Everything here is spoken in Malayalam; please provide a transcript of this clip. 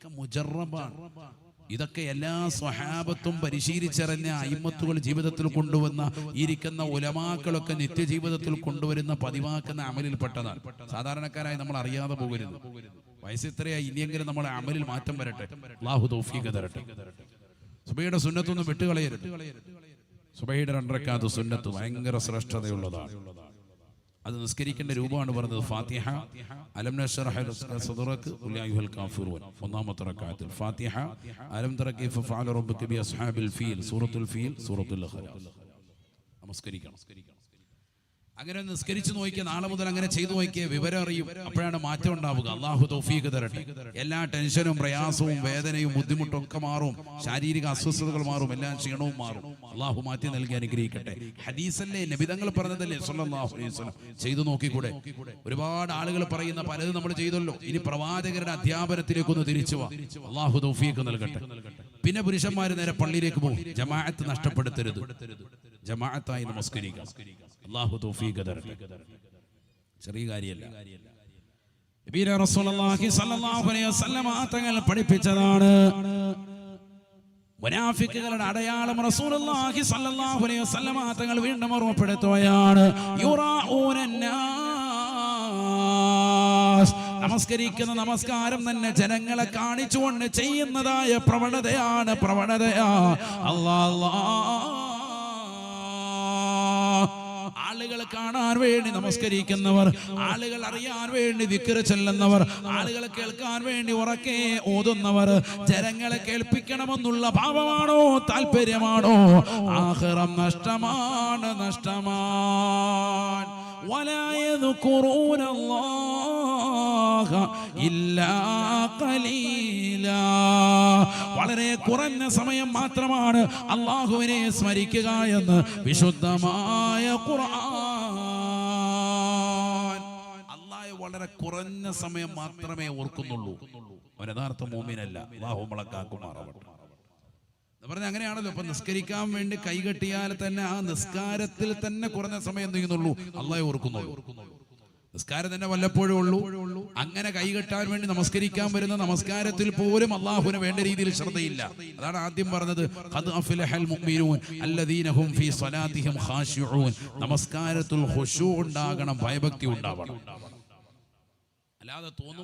ഇതൊക്കെ മുജറബാണ്. ഇതൊക്കെ എല്ലാ സ്വഹാബത്തും പരിശീലിച്ചറിഞ്ഞ അയിമ്മത്തുകൾ ജീവിതത്തിൽ കൊണ്ടുവന്ന ഇരിക്കുന്ന ഉലമാക്കളൊക്കെ നിത്യജീവിതത്തിൽ കൊണ്ടുവരുന്ന പതിവാക്കുന്ന അമലിൽപ്പെട്ടതാണ്. സാധാരണക്കാരായി നമ്മൾ അറിയാതെ പോകരുത്. വയസ്സിത്രയായി ഇനിയെങ്കിലും നമ്മുടെ അമലിൽ മാറ്റം വരട്ടെ. അല്ലാഹു തൗഫീഖ് തരട്ടെ. സുബഹിയുടെ സുന്നത്തൊന്നും വിട്ടുകളയരുത്. സുബഹിയുടെ 2 റക്അത്ത് സുന്നത്ത് ഭയങ്കര ശ്രേഷ്ഠതയുള്ളതാണ്. അത് നിസ്കരിക്കേണ്ട രൂപമാണ് പറഞ്ഞത്. ഫാത്തിഹ, അലം നശ്റഹ് സദ്റക, ഖുൽ യാ അയ്യുഹൽ കാഫിറൂൻ. ഒന്നാമത്തെ റക്അത്തിൽ ഫാത്തിഹ, അലം തറ കൈഫ ഫഅല റബ്ബുക ബി അസ്ഹാബിൽ ഫീൽ, സൂറത്തുൽ ഫീൽ, സൂറത്തുൽ ഇഖ്ലാസ്. നമസ്കരിക്കണം. അങ്ങനെ നിസ്കരിച്ചു നോക്കിയ നാളെ മുതൽ അങ്ങനെ ചെയ്തു നോക്കിയ വിവരം അറിയും. അപ്പോഴാണ് മാറ്റം ഉണ്ടാവുക. അല്ലാഹു തൗഫീഖ് തരട്ടെ. എല്ലാ ടെൻഷനും പ്രയാസവും വേദനയും ബുദ്ധിമുട്ടും ഒക്കെ മാറും. ശാരീരിക അസ്വസ്ഥതകൾ മാറും. എല്ലാ ക്ഷീണവും മാറും. അല്ലാഹു മാറ്റി നൽകി അനുഗ്രഹിക്കട്ടെ. ഹദീസല്ലേ, നബിതങ്ങൾ പറഞ്ഞതല്ലേ സല്ലല്ലാഹു അലൈഹി വസല്ലം. ചെയ്തു നോക്കിക്കൂടെ? ഒരുപാട് ആളുകൾ പറയുന്ന പലതും നമ്മൾ ചെയ്തല്ലോ. ഇനി പ്രവാചകരുടെ അധ്യാപനത്തിലേക്കൊന്ന് തിരിച്ചു വാ. അല്ലാഹു തൗഫീഖ് നൽകട്ടെ. പിന്നെ പുരുഷന്മാര് നേരെ പള്ളിയിലേക്ക് പോകും. ജമാഅത്ത് നഷ്ടപ്പെടുത്തരുത്. ജമാഅത്തായി നമസ്കരിക്കാം. അല്ലാഹു തൗഫീഖ് തരട്ടെ. ചെറിയ കാര്യമല്ല. നബി റസൂലുള്ളാഹി സ്വല്ലല്ലാഹു അലൈഹി വസല്ലം തങ്ങൾ പഠിപ്പിച്ചതാണ്. മുനാഫിക്കുകളുടെ അടയാളം റസൂലുള്ളാഹി സ്വല്ലല്ലാഹു അലൈഹി വസല്ലം തങ്ങൾ വീണ്ടും ഓർമ്മപ്പെടുത്തുകയാണ്. നമസ്കരിക്കുന്ന നമസ്കാരം തന്നെ ജനങ്ങളെ കാണിച്ചുകൊണ്ട് ചെയ്യുന്നതായ പ്രവണതയാണ്. ആളുകൾ കാണാൻ വേണ്ടി നമസ്കരിക്കുന്നവർ, ആളുകൾ അറിയാൻ വേണ്ടി ദിക്ർ ചൊല്ലുന്നവർ, ആളുകളെ കേൾക്കാൻ വേണ്ടി ഉറക്കെ ഓതുന്നവർ, ജനങ്ങളെ കേൾപ്പിക്കണമെന്നുള്ള ഭാവമാണോ, താല്പര്യമാണോ? ആഖിറം നഷ്ടമാണ്. ولا يذكرون الله إلا قليلا. വളരെ കുറഞ്ഞ സമയം മാത്രമാണ് അല്ലാഹുവിനെ സ്മരിക്കുക എന്ന് വിശുദ്ധമായ ഖുർആൻ. അല്ലാഹു വളരെ കുറഞ്ഞ സമയം മാത്രമേ ഓർക്കുന്നുള്ളൂ. അവൻ യഥാർത്ഥ മുഅ്മിനല്ല. അല്ലാഹു നമ്മളെ കാക്കുമാറാവട്ടെ. പറഞ്ഞ അങ്ങനെയാണല്ലോ. ഇപ്പൊ നിസ്കരിക്കാൻ വേണ്ടി കൈകെട്ടിയാൽ തന്നെ ആ നിസ്കാരത്തിൽ തന്നെ കുറഞ്ഞ സമയം നീങ്ങുന്നുള്ളൂ. അല്ലാഹു ഓർക്കുന്നുള്ളൂ. നിസ്കാരം തന്നെ വല്ലപ്പോഴും ഉള്ളൂ. അങ്ങനെ കൈകെട്ടാൻ വേണ്ടി നമസ്കരിക്കാൻ വരുന്ന നമസ്കാരത്തിൽ പോലും അല്ലാഹുവിന് വേണ്ട രീതിയിൽ ശ്രദ്ധയില്ല. അതാണ് ആദ്യം പറഞ്ഞത്, ഖദ് അഫ്ലഹൽ മുഅ്മിനൂൻ അല്ലദീന ഹും ഫീ സ്വലാത്തിഹിം ഖാശിഊൻ. നമസ്കാരത്തിൽ ഖുശൂ ഉണ്ടാകണം, ഭയഭക്തി ഉണ്ടാവണം. അല്ലാതെ തോന്നും